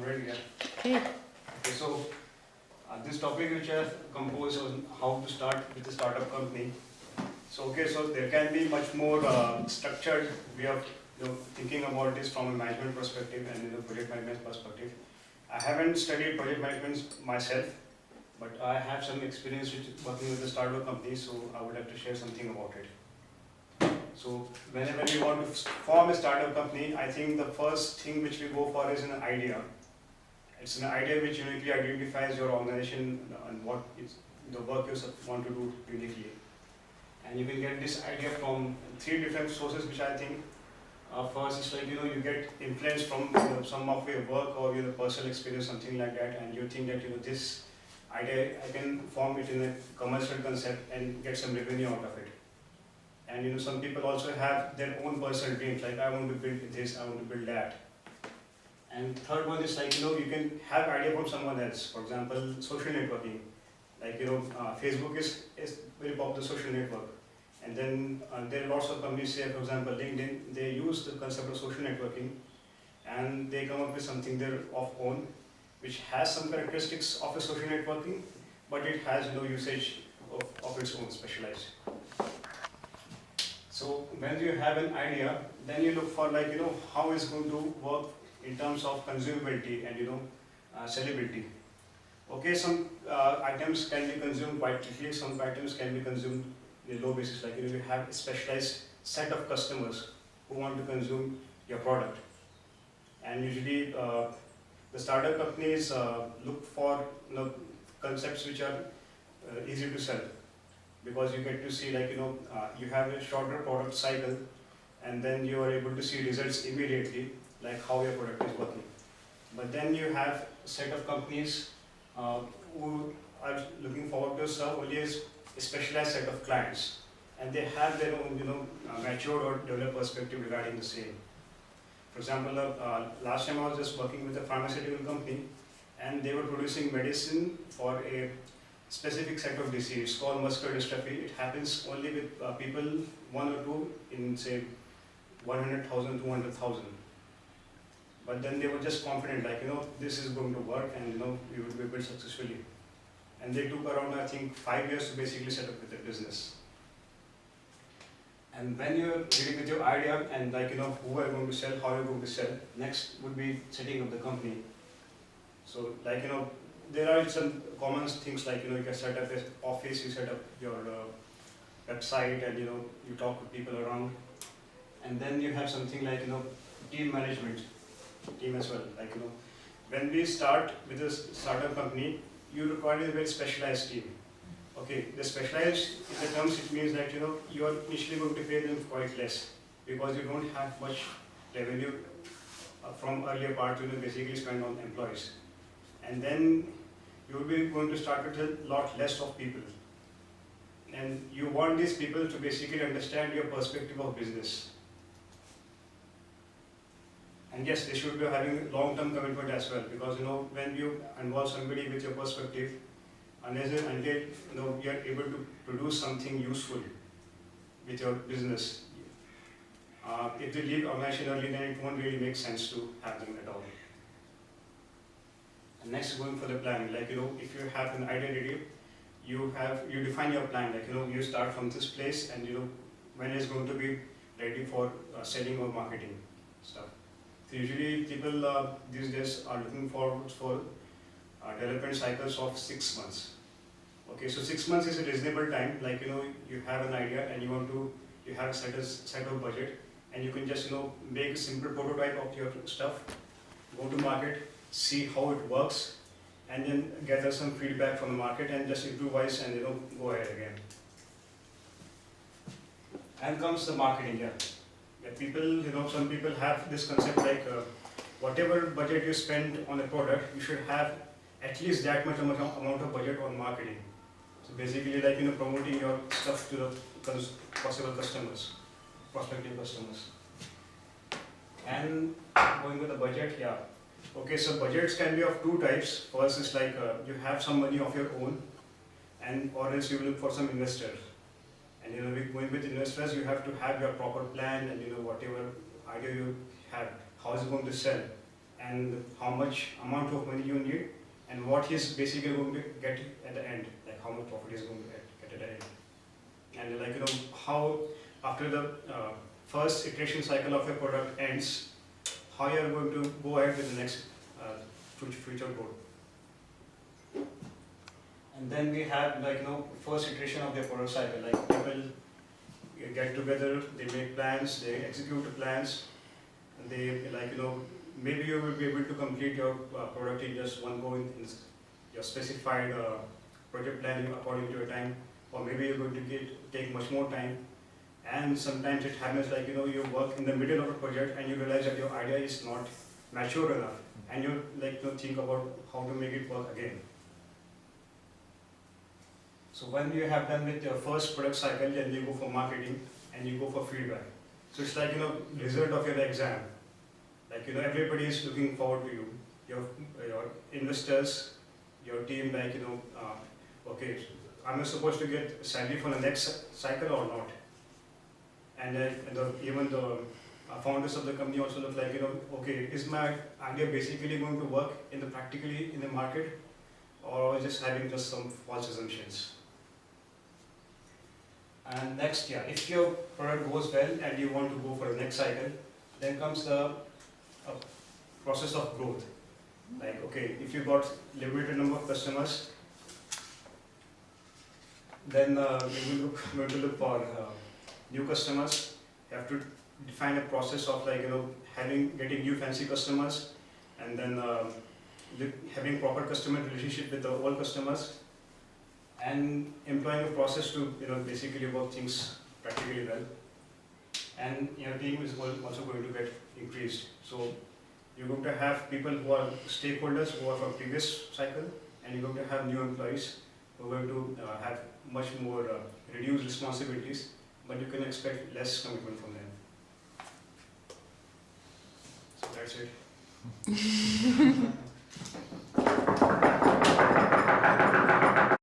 I'm ready, yeah. Okay. Okay, so this topic which I have composed on how to start with a startup company. So okay, so there can be much more structured way of thinking about this from a management perspective and project management perspective. I haven't studied project management myself, but I have some experience with working with a startup company, so I would like to share something about it. So whenever you want to form a startup company, I think the first thing which we go for is an idea. It's an idea which uniquely identifies your organization and what is the work you want to do uniquely. And you can get this idea from three different sources, which I think first is like you get influence from some of your work or your personal experience, something like that, and you think that this idea I can form it in a commercial concept and get some revenue out of it. And some people also have their own personal dreams, like I want to build this, I want to build that. And third one is like you can have idea from someone else. For example, social networking. Like Facebook is very popular social network. And then there are lots of companies, say for example LinkedIn, they use the concept of social networking and they come up with something their of own, which has some characteristics of a social networking, but it has no usage of its own specialized. So when you have an idea, then you look for like how it's going to work in terms of consumability and sellability. Okay, some items can be consumed quite quickly, some items can be consumed in a low basis, like you have a specialized set of customers who want to consume your product. And usually the startup companies look for concepts which are easy to sell, because you get to see like you have a shorter product cycle and then you are able to see results immediately, like how your product is working. But then you have a set of companies who are looking forward to serve only a specialized set of clients, and they have their own matured or developed perspective regarding the same. For example, last time I was just working with a pharmaceutical company, and they were producing medicine for a specific set of disease called muscular dystrophy. It happens only with people, one or two in say 100,000, 200,000. But then they were just confident, like this is going to work, and we will be built successfully. And they took around I think 5 years to basically set up with their business. And when you're ready with your idea and like who are going to sell, how you're going to sell, next would be setting up the company. So like there are some common things like you can set up an office, you set up your website, and you talk to people around. And then you have something like team management, team as well. Like when we start with a startup company, you require a very specialized team. Okay, the specialized in the terms, it means that you are initially going to pay them quite less, because you don't have much revenue from earlier part to basically spend on employees. And then you will be going to start with a lot less of people. And you want these people to basically understand your perspective of business. And yes, they should be having long-term commitment as well, because when you involve somebody with your perspective, until you are able to produce something useful with your business, if they leave organization early, then it won't really make sense to have them at all. And next, going for the planning, like if you have an idea ready, you define your plan, like you start from this place, and when it's going to be ready for selling or marketing stuff. So usually people these days are looking forward for development cycles of 6 months. Okay, so 6 months is a reasonable time. Like you have an idea and you have a set of budget, and you can just make a simple prototype of your stuff, go to market, see how it works, and then gather some feedback from the market and just improvise and go ahead again. And comes the marketing. Yeah, people, some people have this concept like whatever budget you spend on a product, you should have at least that much amount of budget on marketing. So basically, like promoting your stuff to the possible customers, prospective customers. And going with the budget, yeah. Okay, so budgets can be of two types. First is like you have some money of your own, and or else you look for some investors. And going with investors, you have to have your proper plan and whatever idea you have, how is it going to sell, and how much amount of money you need, and what he's basically going to get at the end, like how much profit he's going to get at the end. And like, you know, how after the first iteration cycle of a product ends, how you are going to go ahead with the next future code. And then we have, like, you know, first iteration of the product cycle, like people get together, they make plans, they execute the plans, and they, like, you know, maybe you will be able to complete your product in just one go in your specified project plan according to your time, or maybe you're going to take much more time. And sometimes it happens, like, you know, you work in the middle of a project and you realize that your idea is not mature enough, and you, like, you know, think about how to make it work again. So when you have done with your first product cycle, then you go for marketing and you go for feedback. So it's like, you know, result of your exam. Like, you know, everybody is looking forward to you. Your investors, your team, like, you know, okay, am I supposed to get salary for the next cycle or not? And even the founders of the company also look like, you know, okay, is my idea basically going to work practically in the market, or just having just some false assumptions? And next, yeah, if your product goes well and you want to go for the next cycle, then comes the process of growth. Like, okay, if you got limited number of customers, then you will going to look for new customers. You have to define a process of, like, you know, getting new fancy customers, and then having proper customer relationship with the old customers, and employing a process to, you know, basically work things practically well. And your team is also going to get increased. So you're going to have people who are stakeholders who are from previous cycle, and you're going to have new employees who are going to have much more reduced responsibilities, but you can expect less commitment from them. So that's it.